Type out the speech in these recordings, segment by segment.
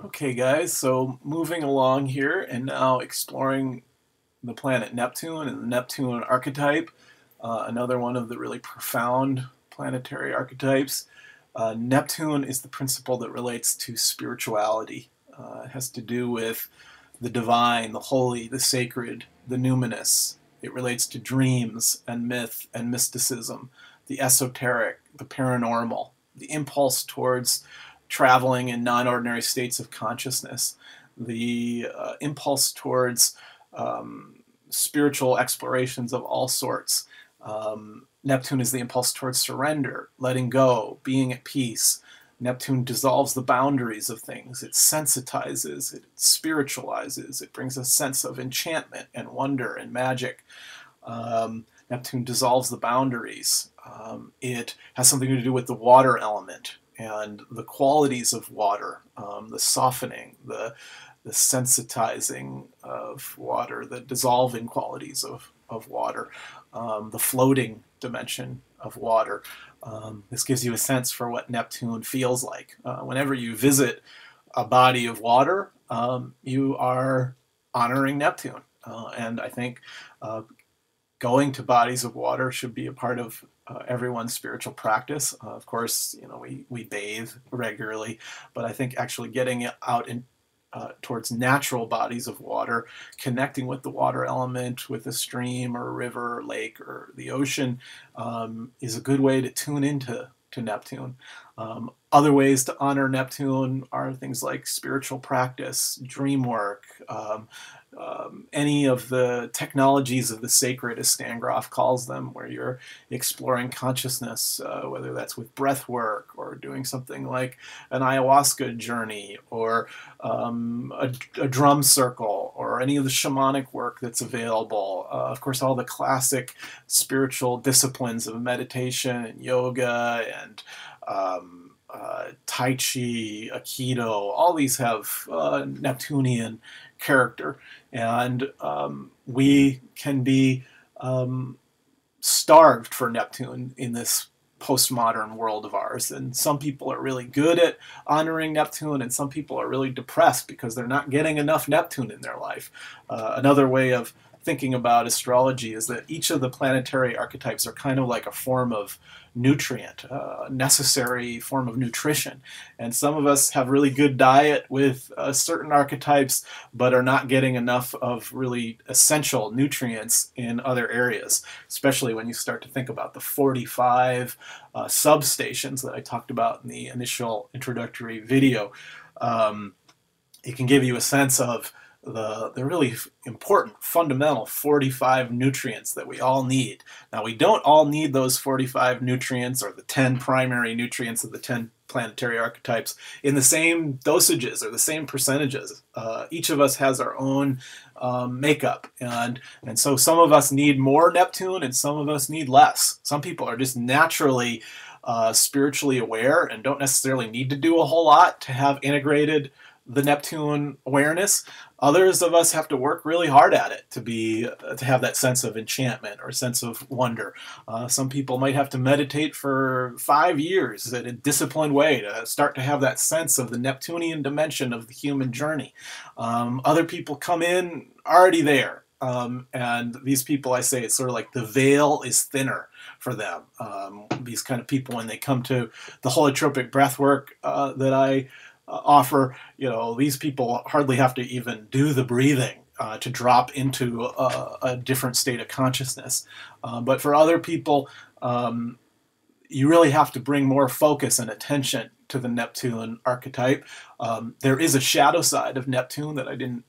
Okay, guys, so moving along here and now exploring the planet Neptune and the Neptune archetype, another one of the really profound planetary archetypes. Neptune is the principle that relates to spirituality. It has to do with the divine, the holy, the sacred, the numinous. It relates to dreams and myth and mysticism, the esoteric, the paranormal, the impulse towards traveling in non-ordinary states of consciousness, the impulse towards spiritual explorations of all sorts. Neptune is the impulse towards surrender, letting go, being at peace. Neptune dissolves the boundaries of things. It sensitizes, it spiritualizes, it brings a sense of enchantment and wonder and magic. Neptune dissolves the boundaries. It has something to do with the water element and the qualities of water, the softening, the sensitizing of water, the dissolving qualities of water, the floating dimension of water. This gives you a sense for what Neptune feels like. Whenever you visit a body of water, you are honoring Neptune. And I think going to bodies of water should be a part of everyone's spiritual practice. Of course, we bathe regularly, but I think actually getting out in towards natural bodies of water, connecting with the water element, with a stream or a river or lake or the ocean, is a good way to tune into Neptune. Other ways to honor Neptune are things like spiritual practice, dream work, any of the technologies of the sacred, as Stan Grof calls them, where you're exploring consciousness, whether that's with breath work or doing something like an ayahuasca journey or a drum circle or any of the shamanic work that's available. Of course, all the classic spiritual disciplines of meditation and yoga and Tai Chi, Aikido, all these have Neptunian character, and we can be starved for Neptune in this postmodern world of ours. And some people are really good at honoring Neptune, and some people are really depressed because they're not getting enough Neptune in their life. Another way of thinking about astrology is that each of the planetary archetypes are kind of like a form of nutrient, a necessary form of nutrition. And some of us have really good diet with certain archetypes, but are not getting enough of really essential nutrients in other areas, especially when you start to think about the 45 substations that I talked about in the initial introductory video. It can give you a sense of the really important fundamental 45 nutrients that we all need. Now, we don't all need those 45 nutrients or the 10 primary nutrients of the 10 planetary archetypes in the same dosages or the same percentages. Each of us has our own makeup, and so some of us need more Neptune and some of us need less. Some people are just naturally spiritually aware and don't necessarily need to do a whole lot to have integrated the Neptune awareness. Others of us have to work really hard at it to have that sense of enchantment or sense of wonder. Some people might have to meditate for 5 years in a disciplined way to start to have that sense of the Neptunian dimension of the human journey. Other people come in already there. And these people, I say, it's sort of like the veil is thinner for them. These kind of people, when they come to the holotropic breath work that I offer, these people hardly have to even do the breathing to drop into a different state of consciousness. But for other people, you really have to bring more focus and attention to the Neptune archetype. There is a shadow side of Neptune that I didn't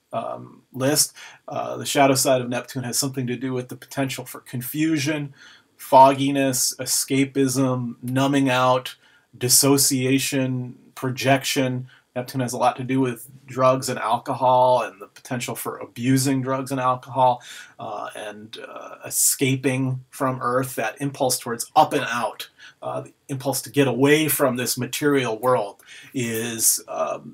list. The shadow side of Neptune has something to do with the potential for confusion, fogginess, escapism, numbing out, dissociation, projection. Neptune has a lot to do with drugs and alcohol and the potential for abusing drugs and alcohol and escaping from Earth, that impulse towards up and out. the impulse to get away from this material world, is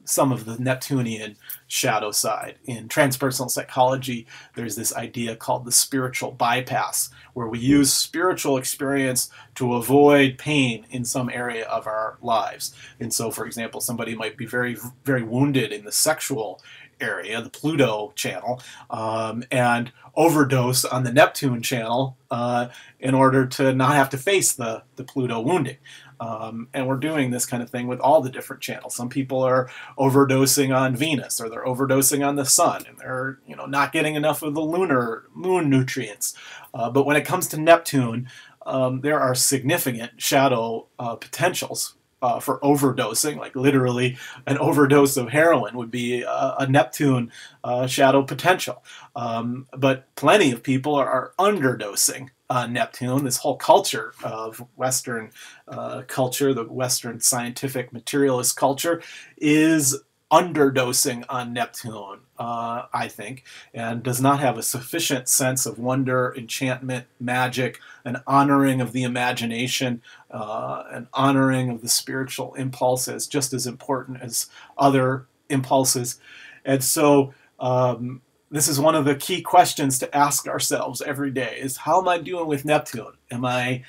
some of the Neptunian shadow side. In transpersonal psychology, there's this idea called the spiritual bypass, where we use spiritual experience to avoid pain in some area of our lives. And so, for example, somebody might be very, very wounded in the sexual area, the Pluto channel, and overdose on the Neptune channel in order to not have to face the Pluto wounding. And we're doing this kind of thing with all the different channels. Some people are overdosing on Venus, or they're overdosing on the sun, and they're not getting enough of the moon nutrients. But when it comes to Neptune, there are significant shadow potentials for overdosing. Like literally an overdose of heroin would be a Neptune shadow potential. But plenty of people are underdosing Neptune. This whole culture of Western culture, the Western scientific materialist culture, is underdosing on Neptune, I think, and does not have a sufficient sense of wonder, enchantment, magic, an honoring of the imagination, an honoring of the spiritual impulse as just as important as other impulses. And so this is one of the key questions to ask ourselves every day, is how am I doing with Neptune? Am I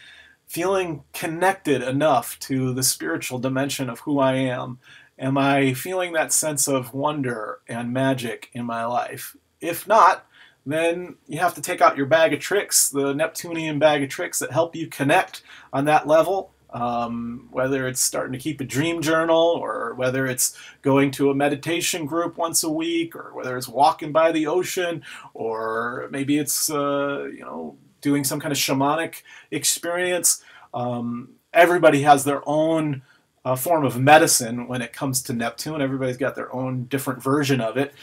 feeling connected enough to the spiritual dimension of who I am? Am I feeling that sense of wonder and magic in my life? If not, then you have to take out your bag of tricks, the Neptunian bag of tricks that help you connect on that level. Whether it's starting to keep a dream journal, or whether it's going to a meditation group once a week, or whether it's walking by the ocean, or maybe it's doing some kind of shamanic experience. Everybody has their own form of medicine when it comes to Neptune. Everybody's got their own different version of it,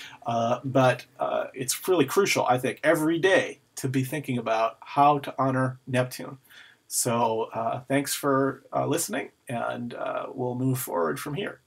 but it's really crucial, I think, every day to be thinking about how to honor Neptune. So thanks for listening, and we'll move forward from here.